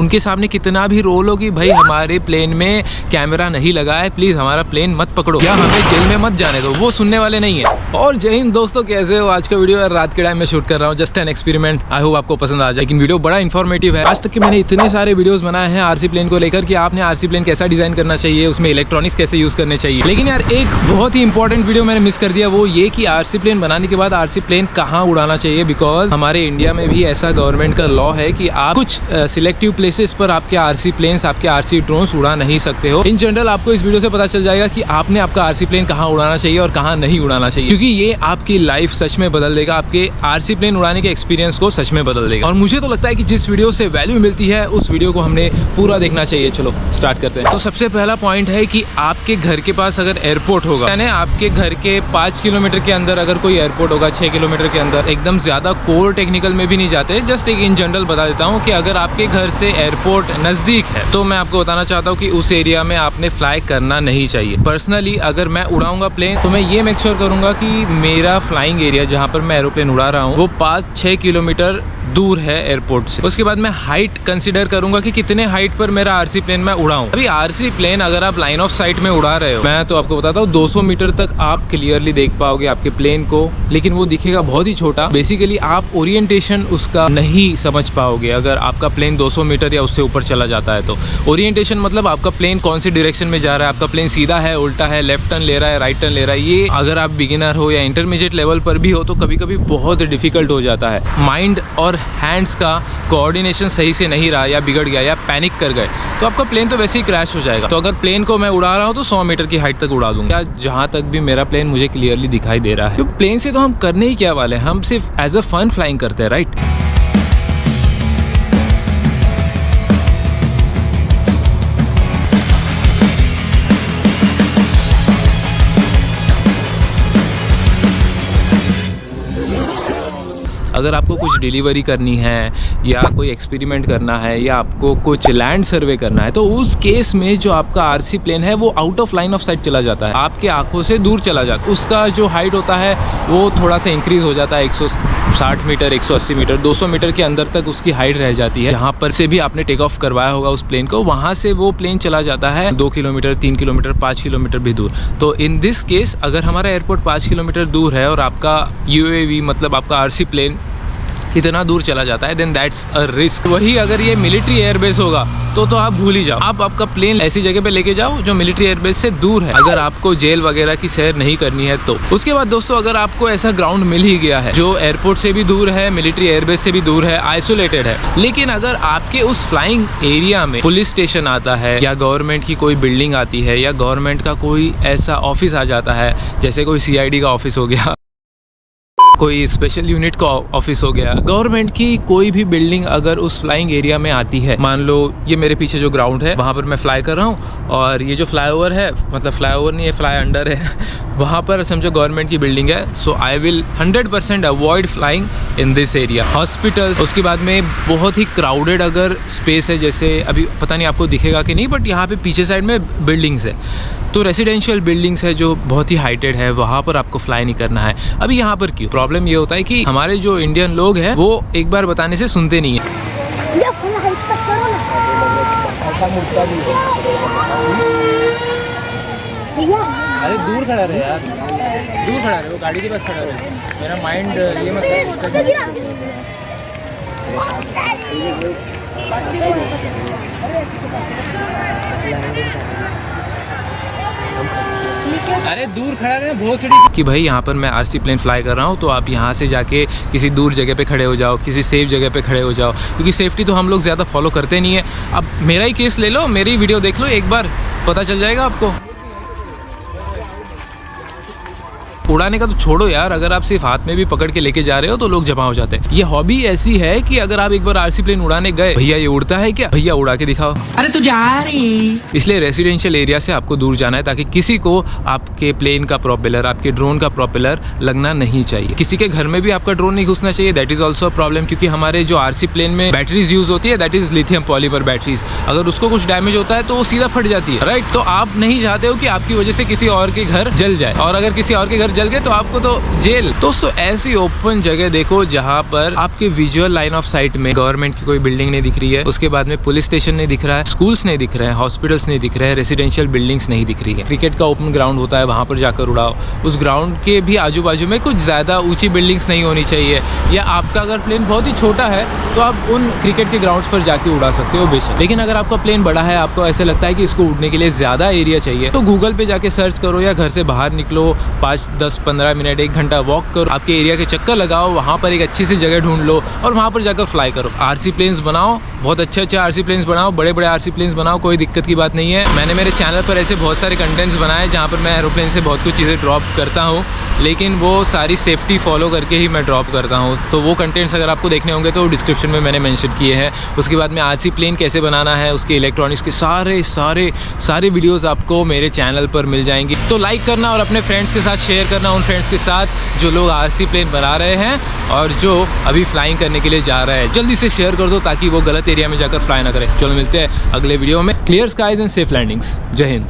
उनके सामने कितना भी रो लो कि भाई हमारे प्लेन में कैमरा नहीं लगा है, प्लीज हमारा प्लेन मत पकड़ो या हमें जेल में मत जाने दो, वो सुनने वाले नहीं है। और जय हिंद दोस्तों, कैसे हो? आज का वीडियो रात के टाइम में शूट कर रहा हूँ, just an experiment. I hope आपको पसंद आ जाए, लेकिन वीडियो बड़ा इन्फॉर्मेटिव है। आज तक के मैंने इतने सारे वीडियोस बनाए हैं आरसी प्लेन को लेकर कि आपने आरसी प्लेन कैसा डिजाइन करना चाहिए, उसमें इलेक्ट्रॉनिक्स कैसे यूज करने चाहिए। लेकिन यार एक बहुत ही इंपॉर्टेंट वीडियो मैंने मिस कर दिया, वो ये कि आरसी प्लेन बनाने के बाद आरसी प्लेन कहाँ उड़ाना चाहिए। बिकॉज हमारे इंडिया में भी ऐसा गवर्नमेंट का लॉ है कि आप कुछ सिलेक्टिव प्लेसेस पर आपके आरसी प्लेन्स, आपके आरसी ड्रोन्स उड़ा नहीं सकते हो। इन जनरल आपको इस वीडियो से पता चल जाएगा कि आपने आपका आरसी प्लेन कहाँ उड़ाना चाहिए और कहाँ नहीं उड़ाना चाहिए, क्योंकि ये आपकी लाइफ सच में बदल देगा, आपके आरसी प्लेन उड़ाने के एक्सपीरियंस को सच में बदल देगा। और मुझे तो लगता है कि जिस वीडियो से वैल्यू मिलती है उस वीडियो को हमने पूरा देखना चाहिए। चलो स्टार्ट करते हैं। तो सबसे पहला पॉइंट है कि आपके घर के पास अगर एयरपोर्ट होगा, यानी आपके घर के 5 किलोमीटर के अंदर अगर कोई एयरपोर्ट होगा, 6 किलोमीटर के अंदर, एकदम ज्यादा कोर टेक्निकल में भी नहीं जाते, जस्ट एक इन जनरल बता देता हूँ कि अगर आपके घर से एयरपोर्ट नजदीक है तो मैं आपको बताना चाहता हूँ कि उस एरिया में आपने फ्लाई करना नहीं चाहिए। पर्सनली अगर मैं उड़ाऊंगा प्लेन तो मैं ये मेक श्योर करूंगा कि मेरा फ्लाइंग एरिया जहाँ पर मैं एरोप्लेन उड़ा रहा हूँ वो 5-6 किलोमीटर दूर है एयरपोर्ट से। उसके बाद मैं हाइट कंसीडर करूंगा कि कितने हाइट पर मेरा आरसी प्लेन मैं उड़ाऊं। अभी आरसी प्लेन अगर आप लाइन ऑफ साइट में उड़ा रहे हो, मैं तो आपको बताता हूँ 200 मीटर तक आप क्लियरली देख पाओगे आपके प्लेन को, लेकिन वो दिखेगा बहुत ही छोटा। बेसिकली आप ओरिएंटेशन उसका नहीं समझ पाओगे अगर आपका प्लेन 200 मीटर या उससे ऊपर चला जाता है तो। ओरिएंटेशन मतलब आपका प्लेन कौन सी डायरेक्शन में जा रहा है, आपका प्लेन सीधा है, उल्टा है, लेफ्ट टर्न ले रहा है, राइट टर्न ले रहा है। ये अगर आप बिगिनर हो या इंटरमीडिएट लेवल पर भी हो तो कभी कभी बहुत डिफिकल्ट हो जाता है। माइंड और हैंड्स का कोऑर्डिनेशन सही से नहीं रहा या बिगड़ गया या पैनिक कर गए तो आपका प्लेन तो वैसे ही क्रैश हो जाएगा। तो अगर प्लेन को मैं उड़ा रहा हूँ तो 100 मीटर की हाइट तक उड़ा दूंगा, जहाँ तक भी मेरा प्लेन मुझे क्लियरली दिखाई दे रहा है। तो प्लेन से तो हम करने ही क्या वाले हैं, हम सिर्फ एज अ फन फ्लाइंग करते हैं, राइट। अगर आपको कुछ डिलीवरी करनी है या कोई एक्सपेरिमेंट करना है या आपको कुछ लैंड सर्वे करना है तो उस केस में जो आपका आरसी प्लेन है वो out of line of site चला जाता है, आपके आंखों से दूर चला जाता है। उसका जो हाइट होता है वो थोड़ा सा इंक्रीज हो जाता है, 160 मीटर, 180 मीटर, 200 मीटर के अंदर तक उसकी हाइट रह जाती है। जहाँ पर से भी आपने टेक ऑफ करवाया होगा उस प्लेन को, वहाँ से वो प्लेन चला जाता है 2 किलोमीटर, 3 किलोमीटर, 5 किलोमीटर भी दूर। तो इन दिस केस अगर हमारा एयरपोर्ट 5 किलोमीटर दूर है और आपका यूएवी मतलब आपका आरसी प्लेन इतना दूर चला जाता है, देन दैट्स अ रिस्क। वही अगर ये मिलिट्री एयरबेस होगा तो आप भूल ही जाओ, आप आपका प्लेन ऐसी जगह पे लेके जाओ जो मिलिट्री एयरबेस से दूर है, अगर आपको जेल वगैरह की सैर नहीं करनी है तो। उसके बाद दोस्तों अगर आपको ऐसा ग्राउंड मिल ही गया है जो एयरपोर्ट से भी दूर है, मिलिट्री एयरबेस से भी दूर है, आइसोलेटेड है, लेकिन अगर आपके उस फ्लाइंग एरिया में पुलिस स्टेशन आता है या गवर्नमेंट की कोई बिल्डिंग आती है या गवर्नमेंट का कोई ऐसा ऑफिस आ जाता है, जैसे कोई CID का ऑफिस हो गया, कोई स्पेशल यूनिट का ऑफिस हो गया, गवर्नमेंट की कोई भी बिल्डिंग अगर उस फ्लाइंग एरिया में आती है, मान लो ये मेरे पीछे जो ग्राउंड है वहाँ पर मैं फ्लाई कर रहा हूँ और ये जो फ्लाईओवर है, मतलब फ्लाईओवर नहीं है, फ्लाई अंडर है, वहाँ पर समझो गवर्नमेंट की बिल्डिंग है, so I will 100% avoid flying in this area. Hospitals, उसके बाद में बहुत ही क्राउडेड अगर स्पेस है, जैसे अभी पता नहीं आपको दिखेगा कि नहीं, बट यहाँ पे पीछे साइड में बिल्डिंग्स है, तो रेसिडेंशियल बिल्डिंग्स है जो बहुत ही हाइटेड है, वहाँ पर आपको फ्लाई नहीं करना है। अभी यहाँ पर क्यों प्रॉब्लम ये होता है कि हमारे जो इंडियन लोग हैं वो एक बार बताने से सुनते नहीं है। अरे दूर खड़ा रहे यार, दूर खड़ा रहे, वो गाड़ी के पास खड़ा रहे, मेरा माइंड ये मतलब अरे दूर खड़ा रहे बहुत सड़ी कि भाई यहाँ पर मैं आरसी प्लेन फ्लाई कर रहा हूँ तो आप यहाँ से जाके किसी दूर जगह पे खड़े हो जाओ, किसी सेफ जगह पे खड़े हो जाओ, क्योंकि सेफ्टी तो हम लोग ज़्यादा फॉलो करते नहीं है। अब मेरा ही केस ले लो, मेरी वीडियो देख लो एक बार, पता चल जाएगा आपको। उड़ाने का तो छोड़ो यार, अगर आप सिर्फ हाथ में भी पकड़ के लेके जा रहे हो तो लोग जमा हो जाते हैं। ये हॉबी ऐसी है कि अगर आप एक बार आरसी प्लेन उड़ाने गए, भैया ये उड़ता है क्या, भैया उड़ा के दिखाओ, अरे तू जा रही। इसलिए रेसिडेंशियल एरिया से आपको दूर जाना है ताकि किसी को आपके प्लेन का प्रोपेलर, आपके ड्रोन का प्रोपेलर लगना नहीं चाहिए। किसी के घर में भी आपका ड्रोन नहीं घुसना चाहिए, दैट इज ऑल्सो प्रॉब्लम, क्योंकि हमारे जो आरसी प्लेन में बैटरीज यूज होती है that is lithium polymer batteries, अगर उसको कुछ डैमेज होता है तो वो सीधा फट जाती है, राइट। तो आप नहीं चाहते हो कि आपकी वजह से किसी और के घर जल जाए, और अगर किसी और के घर जल गए तो आपको तो जेल। दोस्तों ऐसी ओपन जगह देखो जहाँ पर आपके विजुअल लाइन ऑफ साइट में गवर्नमेंट की कोई बिल्डिंग नहीं दिख रही है, उसके बाद में पुलिस स्टेशन नहीं दिख रहा है, स्कूल्स नहीं दिख रहे हैं, हॉस्पिटल्स नहीं दिख रहे हैं, रेसिडेंशियल बिल्डिंग्स नहीं दिख रही है। क्रिकेट का ओपन ग्राउंड होता है, वहाँ पर जाकर उड़ाओ। उस ग्राउंड के भी आजू बाजू में कुछ ज़्यादा ऊंची बिल्डिंग्स नहीं होनी चाहिए, या आपका अगर प्लेन बहुत ही छोटा है तो आप उन क्रिकेट के ग्राउंड्स पर जाके उड़ा सकते हो बेशक। लेकिन अगर आपका प्लेन बड़ा है, आपको ऐसे लगता है कि इसको उड़ने के लिए ज़्यादा एरिया चाहिए, तो गूगल पे जाके सर्च करो या घर से बाहर निकलो, 5, 10, 15 मिनट 1 घंटा वॉक करो, आपके एरिया के चक्कर लगाओ, वहाँ पर एक अच्छी सी जगह ढूंढ लो और वहाँ पर जाकर फ्लाई करो। आरसी प्लेन्स बनाओ, बहुत अच्छे आरसी प्लेन्स बनाओ, बड़े बड़े आरसी प्लेन्स बनाओ, कोई दिक्कत की बात नहीं है। मैंने मेरे चैनल पर ऐसे बहुत सारे कंटेंट्स बनाए जहाँ पर मैं एरोप्लेन से बहुत कुछ चीज़ें ड्रॉप करता हूँ, लेकिन वो सारी सेफ्टी फॉलो करके ही मैं ड्रॉप करता हूँ। तो वो कंटेंट्स अगर आपको देखने होंगे तो डिस्क्रिप्शन में मैंने मेंशन किए हैं। उसके बाद में आरसी प्लेन कैसे बनाना है, उसके इलेक्ट्रॉनिक्स के सारे वीडियोस आपको मेरे चैनल पर मिल जाएंगी। तो लाइक करना और अपने फ्रेंड्स के साथ शेयर करना, उन फ्रेंड्स के साथ जो लोग आरसी प्लेन बना रहे हैं और जो अभी फ्लाइंग करने के लिए जा रहे हैं। जल्दी से शेयर कर दो ताकि वो गलत एरिया में जाकर फ्लाई ना करें। चलो मिलते हैं अगले वीडियो में। Clear skies and safe landings. Jai Hind.